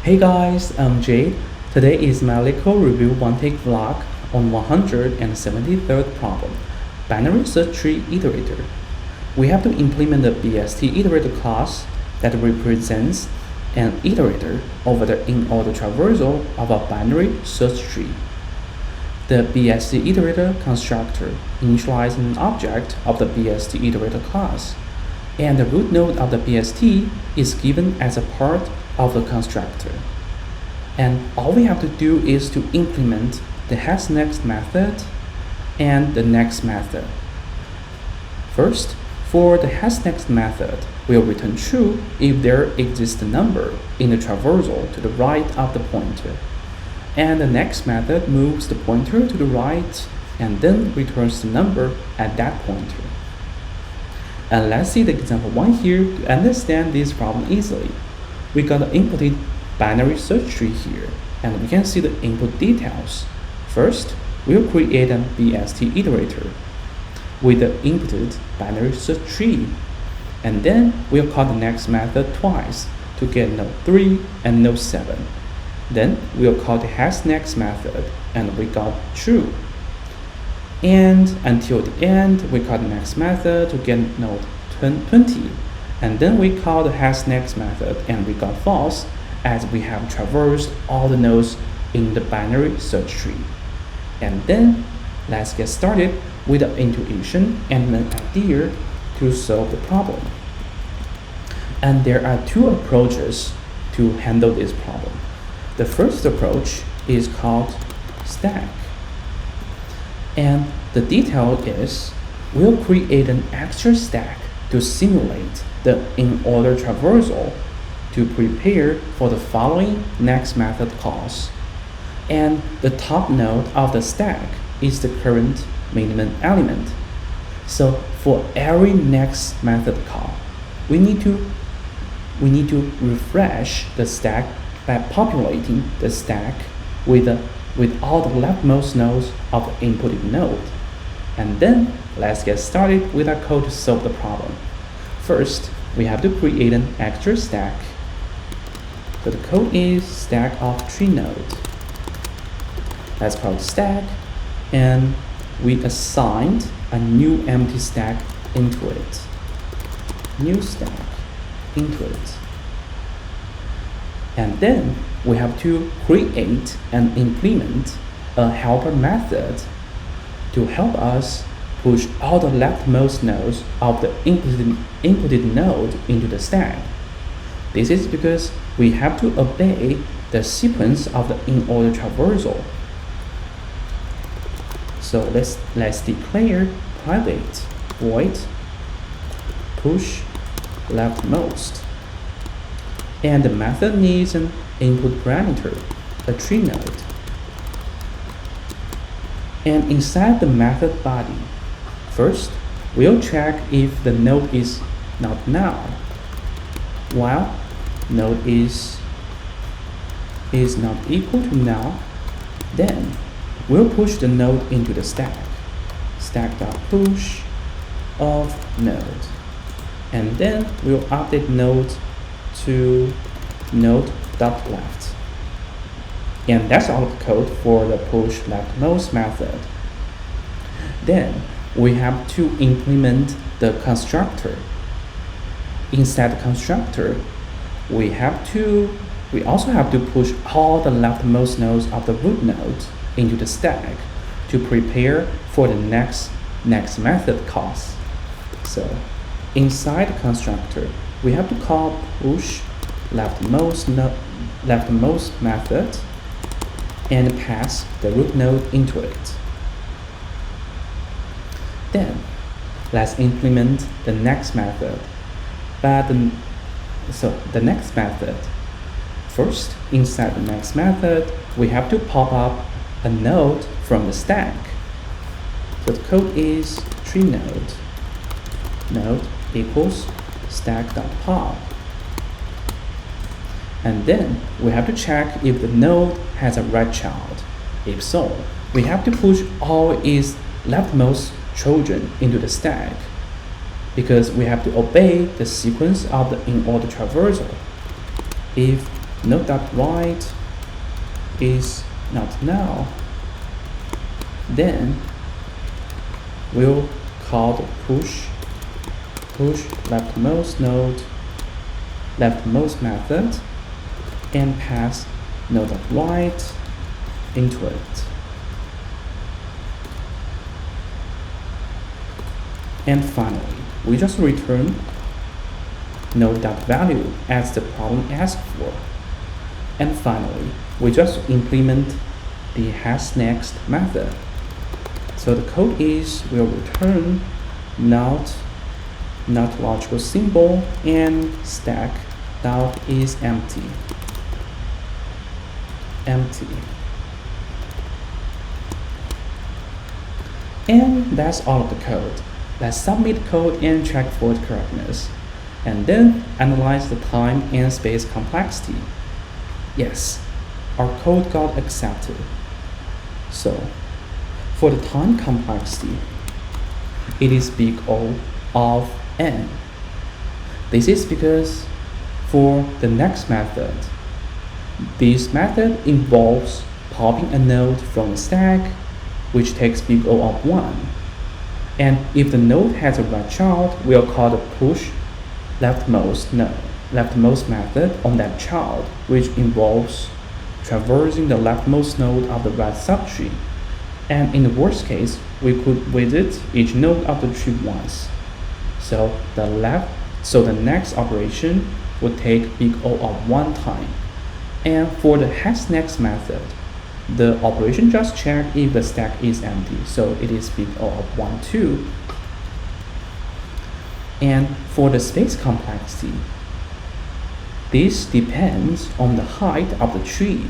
Hey guys, I'm Jade. Today is my LeetCode review one-take vlog on 173rd problem, binary search tree iterator. We have to implement the BST iterator class that represents an iterator over the in-order traversal of a binary search tree. The BST iterator constructor initializes an object of the BST iterator class, and the root node of the BST is given as a part of the constructor. And all we have to do is to implement the hasNext method and the next method. First, for the hasNext method, we'll return true if there exists a number in the traversal to the right of the pointer. And the next method moves the pointer to the right and then returns the number at that pointer. And let's see the example 1 here to understand this problem easily. We got the inputted binary search tree here, and we can see the input details. First, we'll create a BST iterator with the inputted binary search tree, and then we'll call the next method twice to get node 3 and node 7. Then we'll call the hasNext method, and we got true. And until the end, we call the next method to get node 20. And then we call the hasNext method, and we got false as we have traversed all the nodes in the binary search tree. And then let's get started with the intuition and an idea to solve the problem. And there are two approaches to handle this problem. The first approach is called stack. And the detail is we'll create an extra stack to simulate the in-order traversal to prepare for the following next method calls. And the top node of the stack is the current minimum element. So for every next method call, we need to refresh the stack by populating the stack with all the leftmost nodes of the inputted node. And then let's get started with our code to solve the problem. First, we have to create an extra stack. So the code is stack of tree node. Let's call it stack, and we assigned a new empty stack into it. New stack into it. And then we have to create and implement a helper method to help us push all the leftmost nodes of the inputted node into the stack. This is because we have to obey the sequence of the in-order traversal. So let's declare private void push leftmost. And the method needs an input parameter, a tree node. And inside the method body, first, we'll check if the node is not null. While node is not equal to null, then we'll push the node into the stack. Stack.push of node. And then we'll update node to node.left. And that's all the code for the push leftmost method. Then we have to implement the constructor. Inside the constructor, we also have to push all the leftmost nodes of the root node into the stack to prepare for the next method calls. So inside the constructor, we have to call push leftmost method and pass the root node into it. Then let's implement the next method. The next method, first inside the next method, we have to pop up a node from the stack. So the code is tree node equals stack.pop. And then we have to check if the node has a red child. If so, we have to push all its leftmost children into the stack. because we have to obey the sequence of the in-order traversal. If node.write is not null, then we'll call the push leftmost node leftmost method and pass node.write into it. And finally, we just return node.value as the problem asks for. And finally, we just implement the hasNext method. So the code is we'll return not logical symbol and stack dot is empty. And that's all of the code. Let's submit code and check for its correctness, and then analyze the time and space complexity. Yes, our code got accepted. So, for the time complexity, it is big O of n. This is because for the next method, this method involves popping a node from the stack, which takes big O of 1. And if the node has a red child, we'll call the push leftmost method on that child, which involves traversing the leftmost node of the red subtree. And in the worst case, we could visit each node of the tree once. So the next operation would take big O of 1 time. And for the hasNext method, the operation just checks if the stack is empty, so it is big O of 1 too. And for the space complexity, this depends on the height of the tree.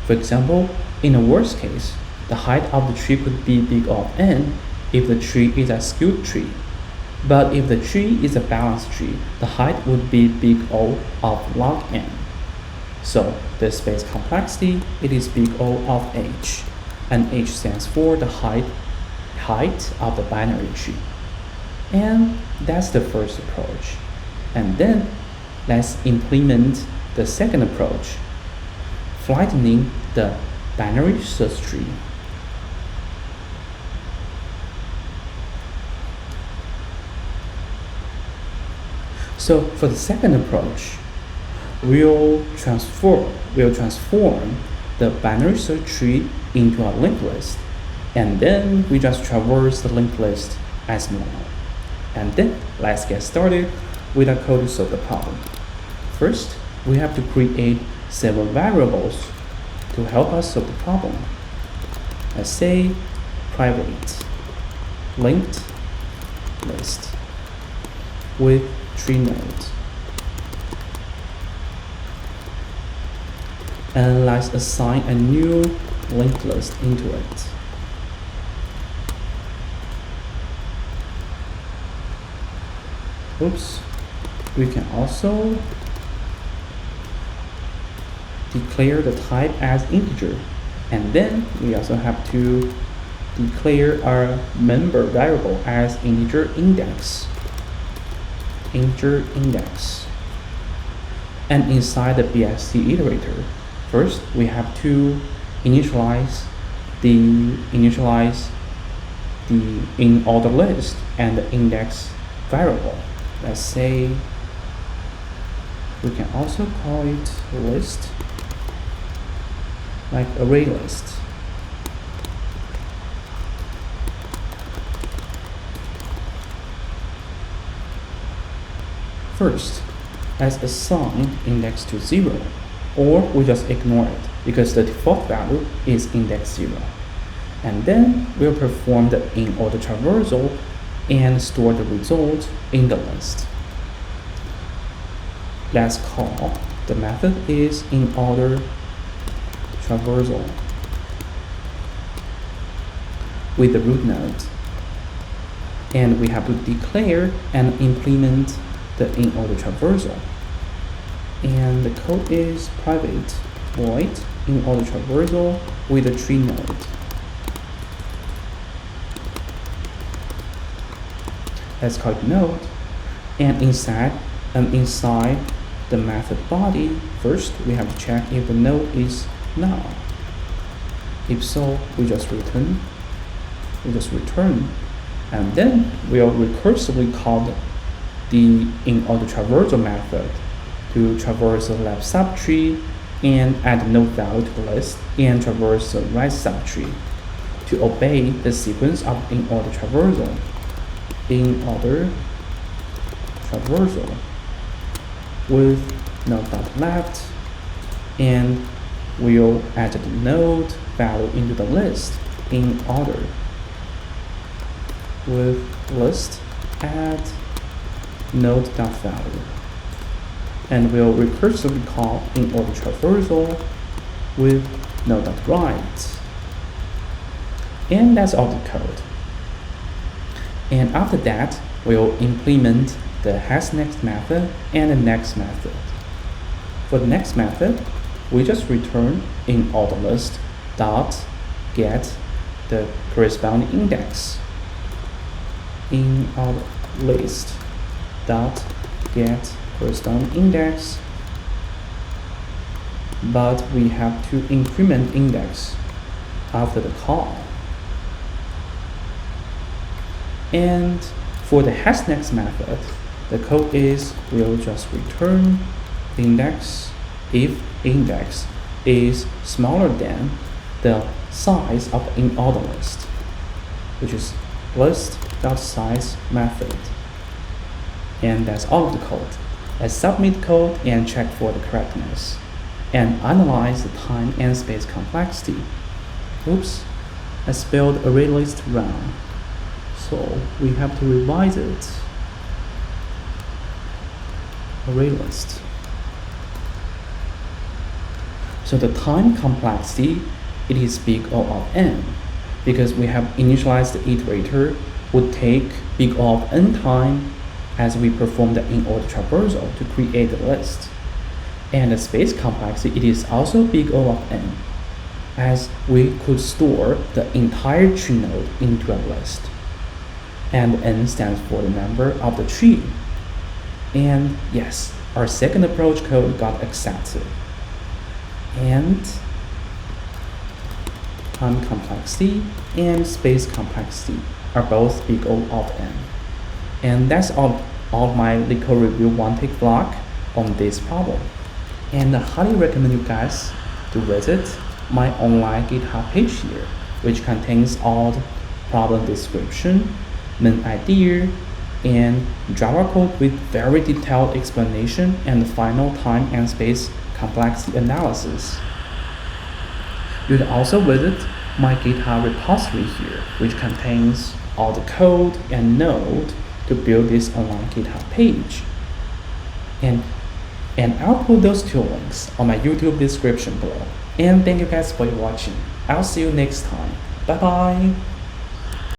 For example, in the worst case, the height of the tree could be big O of n if the tree is a skewed tree. But if the tree is a balanced tree, the height would be big O of log n. So the space complexity, it is big O of h, and h stands for the height of the binary tree. And that's the first approach. And then let's implement the second approach, flattening the binary search tree. So for the second approach, we'll transform the binary search tree into a linked list, and then we just traverse the linked list as normal. And then let's get started with our code to solve the problem. First, we have to create several variables to help us solve the problem. Let's say private linked list with tree nodes. And let's assign a new linked list into it. Oops. We can also declare the type as integer, and then we also have to declare our member variable as integer index. And inside the BST iterator, first we have to initialize the in order list and the index variable. Let's say we can also call it list, like array list. First, let's assign index to 0, or we just ignore it because the default value is index 0. And then we'll perform the in-order traversal and store the result in the list. Let's call the method is in-order traversal with the root node. And we have to declare and implement the in-order traversal. And the code is private void in-order traversal with a tree node. Let's call it node, and inside the method body, First, we have to check if the node is null. If so, we just return, and then we'll recursively call the in-order traversal method to traverse the left subtree and add node value to the list and traverse the right subtree to obey the sequence of in-order traversal. With node.left, and we'll add the node value into the list in order. With list add node.value, and we'll recursively call in order traversal with node.right. And that's all the code. And after that, we'll implement the hasNext method and the next method. For the next method, we just return in order list dot get the corresponding index. In order list dot get corresponding index, but we have to increment index after the call. And for the hasNext method, the code is we'll just return index if index is smaller than the size of in order list, which is list.size method. And that's all of the code. Let's submit code and check for the correctness and analyze the time and space complexity. Oops, I spelled array list wrong, so we have to revise it. Array list. So the time complexity, it is big O of n, because we have initialized the iterator would take big O of n time as we perform the in-order traversal to create the list. And the space complexity, it is also big O of n, as we could store the entire tree node into a list. And n stands for the number of the tree. And yes, our second approach code got accepted. And time complexity and space complexity are both big O of n. And that's all of my LeetCode review one-take vlog on this problem. And I highly recommend you guys to visit my online GitHub page here, which contains all the problem description, main idea, and Java code with very detailed explanation and final time and space complexity analysis. You can also visit my GitHub repository here, which contains all the code and node to build this online GitHub page. And I'll put those two links on my YouTube description below. And thank you guys for watching. I'll see you next time. Bye bye.